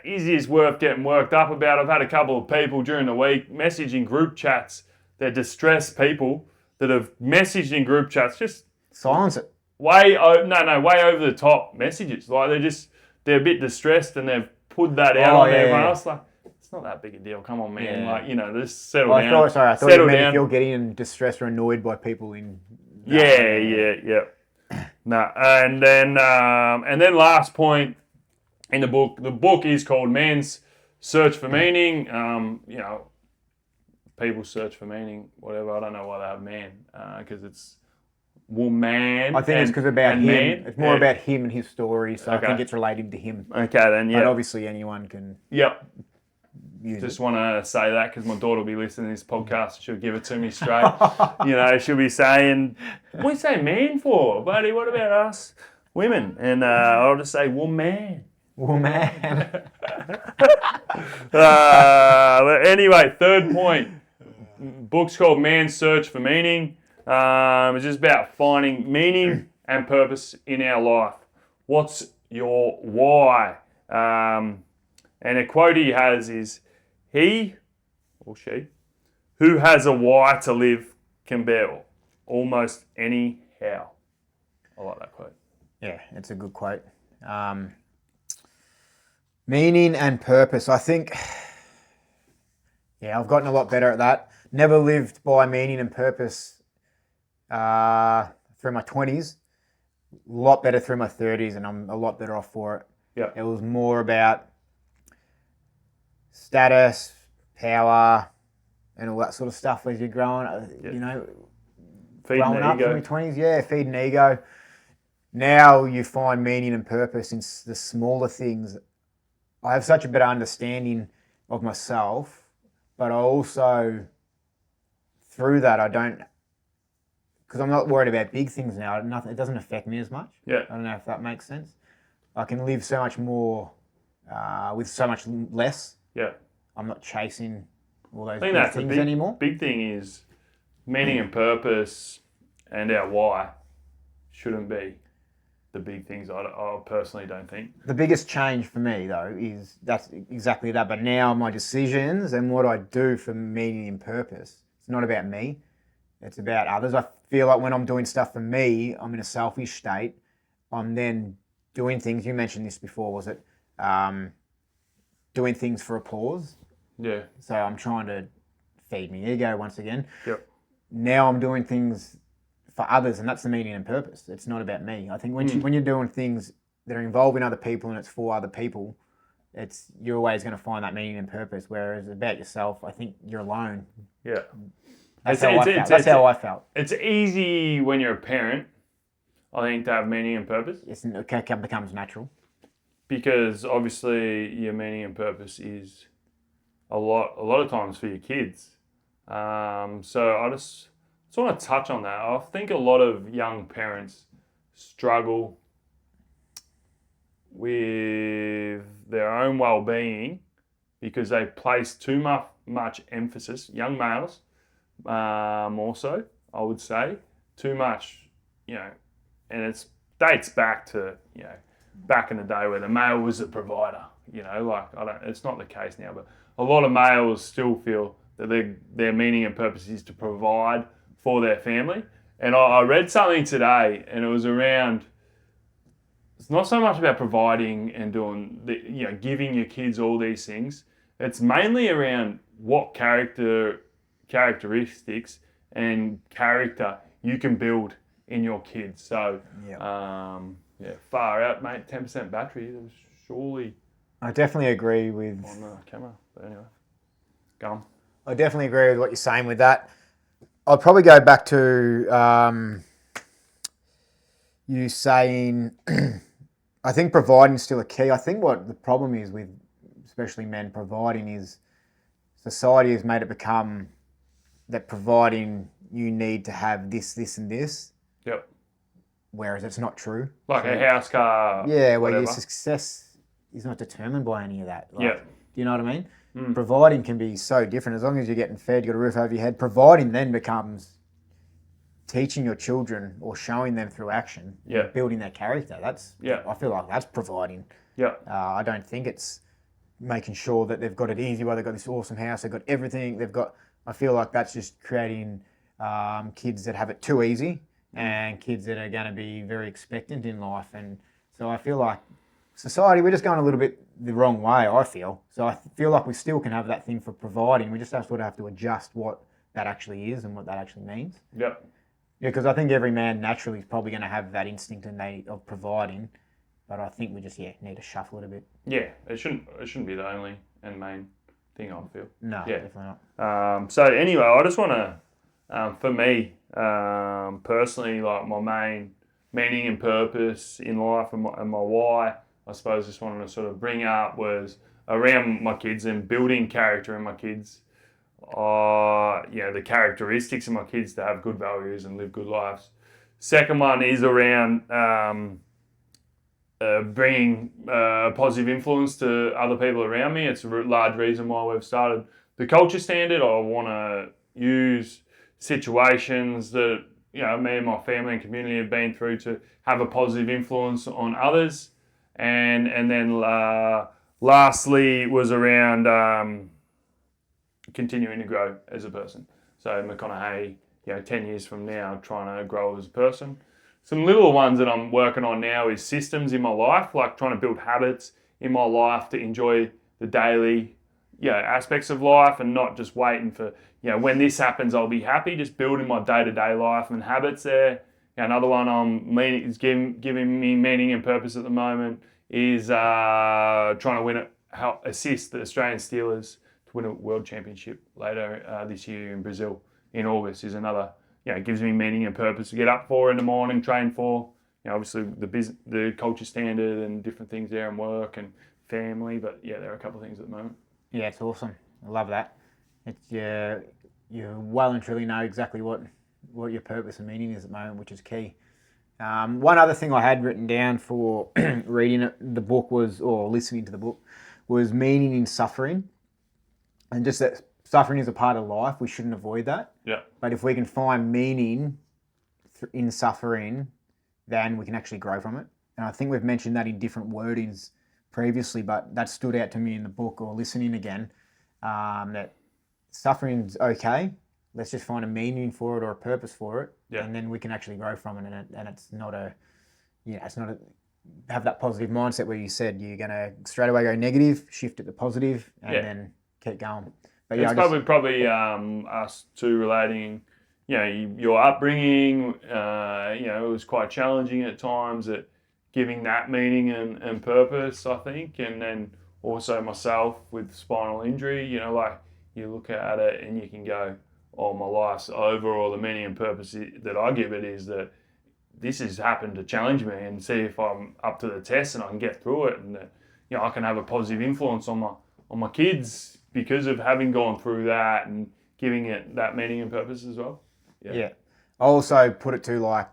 is this worth getting worked up about? I've had a couple of people during the week messaging group chats. They're distressed people that have messaged in group chats, just silence it. Way over the top messages. Like they're a bit distressed and they've put that out on everyone else. Like, it's not that big a deal. Come on, man. Like, just settle down. I thought you meant if you're getting distressed or annoyed by people in. Yeah. No, and then last point in the book. The book is called Man's Search for Meaning. People search for meaning, whatever. I don't know why they have man, because it's woman. I think it's because about him. Man. It's more about him and his story, so I think it's related to him. Okay, then, But obviously anyone can just want to say that because my daughter will be listening to this podcast. She'll give it to me straight. She'll be saying, what do you say man for? Buddy, what about us women? And I'll just say woman. Woman. Anyway, third point. Book's called Man's Search for Meaning. It's just about finding meaning and purpose in our life. What's your why? And a quote he has is, he or she who has a why to live can bear almost any how. I like that quote. Yeah, it's a good quote. Meaning and purpose. I think, I've gotten a lot better at that. Never lived by meaning and purpose through my 20s. A lot better through my 30s, and I'm a lot better off for it. Yeah. It was more about status, power, and all that sort of stuff as you're growing. Feeding growing up ego. in your 20s, feeding ego. Now you find meaning and purpose in the smaller things. I have such a better understanding of myself, but I also, through that, because I'm not worried about big things now. It doesn't affect me as much. Yeah. I don't know if that makes sense. I can live so much more with so much less. Yeah. I'm not chasing all those big things anymore. Big thing is meaning and purpose and our why shouldn't be the big things. I personally don't think. The biggest change for me, though, is that's exactly that. But now my decisions and what I do for meaning and purpose, it's not about me. It's about others. I feel like when I'm doing stuff for me, I'm in a selfish state. I'm then doing things. You mentioned this before, was it? Doing things for applause. Yeah. So I'm trying to feed my ego once again. Yep. Now I'm doing things for others, and that's the meaning and purpose. It's not about me. I think when you're doing things that are involving other people and it's for other people, you're always going to find that meaning and purpose. Whereas about yourself, I think you're alone. Yeah. That's how I felt. It's easy when you're a parent, I think, to have meaning and purpose. It becomes natural. Because obviously your meaning and purpose is a lot of times for your kids. So I just want to touch on that. I think a lot of young parents struggle with their own well-being because they place too much emphasis, young males also, I would say, too much, and it dates back to, back in the day where the male was the provider, it's not the case now, but a lot of males still feel that their meaning and purpose is to provide for their family. And I read something today, and it was around, it's not so much about providing and doing, giving your kids all these things. It's mainly around what characteristics and character you can build in your kids. So, far out, mate. 10% battery. That was surely. I definitely agree with on the camera. But anyway, go on. I definitely agree with what you're saying with that. I'll probably go back to you saying, I think providing is still a key. I think what the problem is with, especially men providing, is society has made it become that providing you need to have this, this, and this. Yep. Whereas it's not true. Like a house, car. Yeah, where your success is not determined by any of that. Yeah. Do you know what I mean? Providing can be so different. As long as you're getting fed, you got a roof over your head. Providing then becomes teaching your children or showing them through action, building their character. I feel like that's providing. Yeah. I don't think it's making sure that they've got it easy, where they've got this awesome house, they've got everything. I feel like that's just creating kids that have it too easy and kids that are going to be very expectant in life. And so I feel like society, we're just going a little bit the wrong way, I feel. So I feel like we still can have that thing for providing. We just have to adjust what that actually is and what that actually means. Yeah. Yeah, because I think every man naturally is probably going to have that instinct of providing, but I think we just need to shuffle it a bit. Yeah, it shouldn't be the only and main thing, I feel. No, definitely not. So anyway, I just want to, for me personally, like my main meaning and purpose in life and my why, I suppose, just wanted to sort of bring up was around my kids and building character in my kids. The characteristics of my kids to have good values and live good lives. Second one is around bringing positive influence to other people around me. It's a large reason why we've started the Culture Standard. I want to use situations that me and my family and community have been through to have a positive influence on others. And then lastly was around continuing to grow as a person. So McConaughey, 10 years from now, trying to grow as a person. Some little ones that I'm working on now is systems in my life, like trying to build habits in my life to enjoy the daily aspects of life and not just waiting for, when this happens, I'll be happy. Just building my day-to-day life and habits there. Another one is giving me meaning and purpose at the moment is trying to assist the Australian Steelers to win a world championship later this year in Brazil in August is another. It gives me meaning and purpose to get up for in the morning, train for. Obviously the Culture Standard and different things there and work and family. But there are a couple of things at the moment. Yeah, it's awesome. I love that. It's you well and truly know exactly what your purpose and meaning is at the moment, which is key. One other thing I had written down for reading the book or listening to the book was meaning in suffering, and just that suffering is a part of life. We shouldn't avoid that. Yeah. But if we can find meaning in suffering, then we can actually grow from it. And I think we've mentioned that in different wordings previously, but that stood out to me in the book or listening again, that suffering's okay. Let's just find a meaning for it or a purpose for it, and then we can actually grow from it. And it's not have that positive mindset where you said you're going to straight away go negative, shift it to positive, and then keep going. But it's probably us two relating, your upbringing, it was quite challenging at times at giving that meaning and purpose, I think. And then also myself with spinal injury, like you look at it and you can go, or my life's over, or the meaning and purpose that I give it is that this has happened to challenge me and see if I'm up to the test and I can get through it, and that, you know, I can have a positive influence on my kids because of having gone through that and giving it that meaning and purpose as well. Yeah. I also put it to like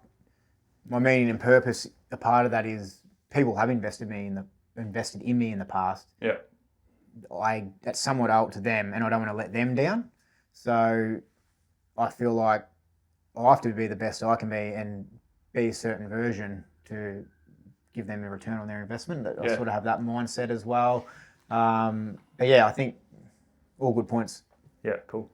my meaning and purpose. A part of that is people have invested in me in the past. Yeah. That's somewhat owed to them, and I don't want to let them down. So I feel like I have to be the best I can be and be a certain version to give them a return on their investment. I sort of have that mindset as well. But yeah, I think all good points. Yeah, cool.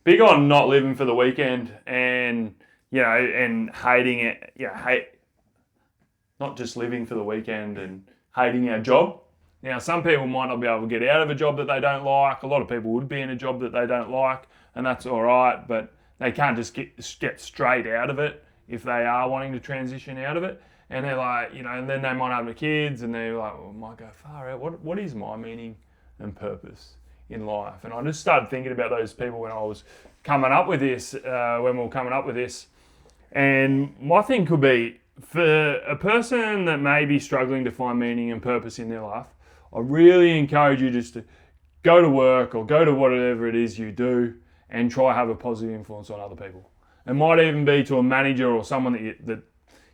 Big on not living for the weekend and, you know, and hating it. Yeah, not just living for the weekend and hating our job. Now, some people might not be able to get out of a job that they don't like. A lot of people would be in a job that they don't like, and that's all right, but they can't just get straight out of it if they are wanting to transition out of it. And they're like, you know, and then they might have the kids and they're like, well, might go far out. What is my meaning and purpose in life? And I just started thinking about those people when I was coming up with this, And my thing could be, for a person that may be struggling to find meaning and purpose in their life, I really encourage you just to go to work or go to whatever it is you do and try to have a positive influence on other people. It might even be to a manager or someone that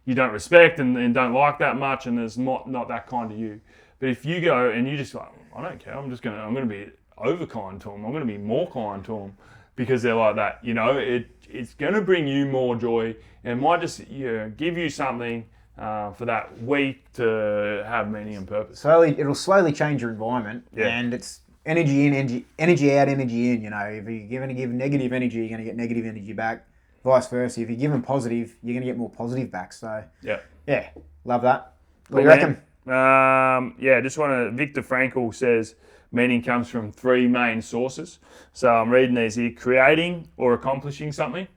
you don't respect and don't like that much, and is not that kind to you. But if you go and you just like, I don't care, I'm going to be overkind to them. I'm going to be more kind to them because they're like that. You know, it's going to bring you more joy and might just give you something for that week to have meaning and purpose. It'll slowly change your environment, and it's energy in, energy out, energy in. You know, if you're going to give negative energy, you're going to get negative energy back. Vice versa, if you give them positive, you're going to get more positive back. So yeah, love that. What do you reckon? Just want to. Viktor Frankl says meaning comes from three main sources. So I'm reading these here: creating or accomplishing something.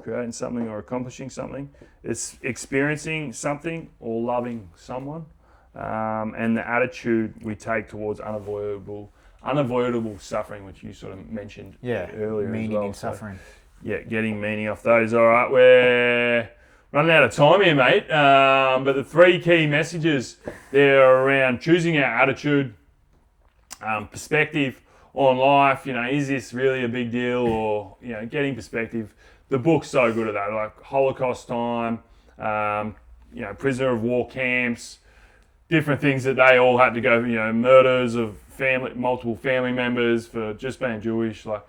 Creating something or accomplishing something. It's experiencing something or loving someone, and the attitude we take towards unavoidable suffering, which you sort of mentioned earlier. Meaning as well. in suffering. Yeah, getting meaning off those. All right, we're running out of time here, mate. But the three key messages there are around choosing our attitude, perspective on life. You know, is this really a big deal, or getting perspective. The book's so good at that, like Holocaust time, prisoner of war camps, different things that they all had to go, murders of multiple family members for just being Jewish. Like,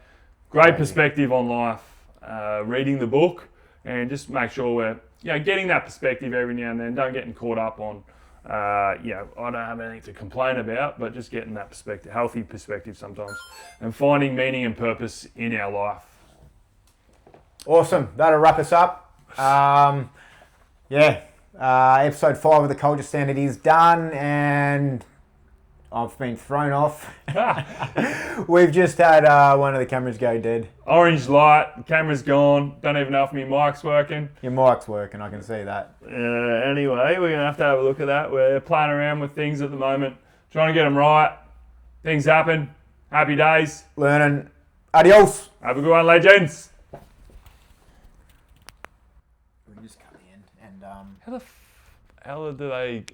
great perspective on life, reading the book, and just make sure we're, getting that perspective every now and then. Don't getting caught up on, I don't have anything to complain about, but just getting that perspective, healthy perspective sometimes, and finding meaning and purpose in our life. Awesome. That'll wrap us up. Episode 5 of the Culture Standard is done, and I've been thrown off. We've just had one of the cameras go dead. Orange light, camera's gone. Don't even know if my mic's working. Your mic's working, I can see that. Anyway, we're going to have a look at that. We're playing around with things at the moment, trying to get them right. Things happen. Happy days. Learning. Adios. Have a good one, legends. We can just cut the end and How do they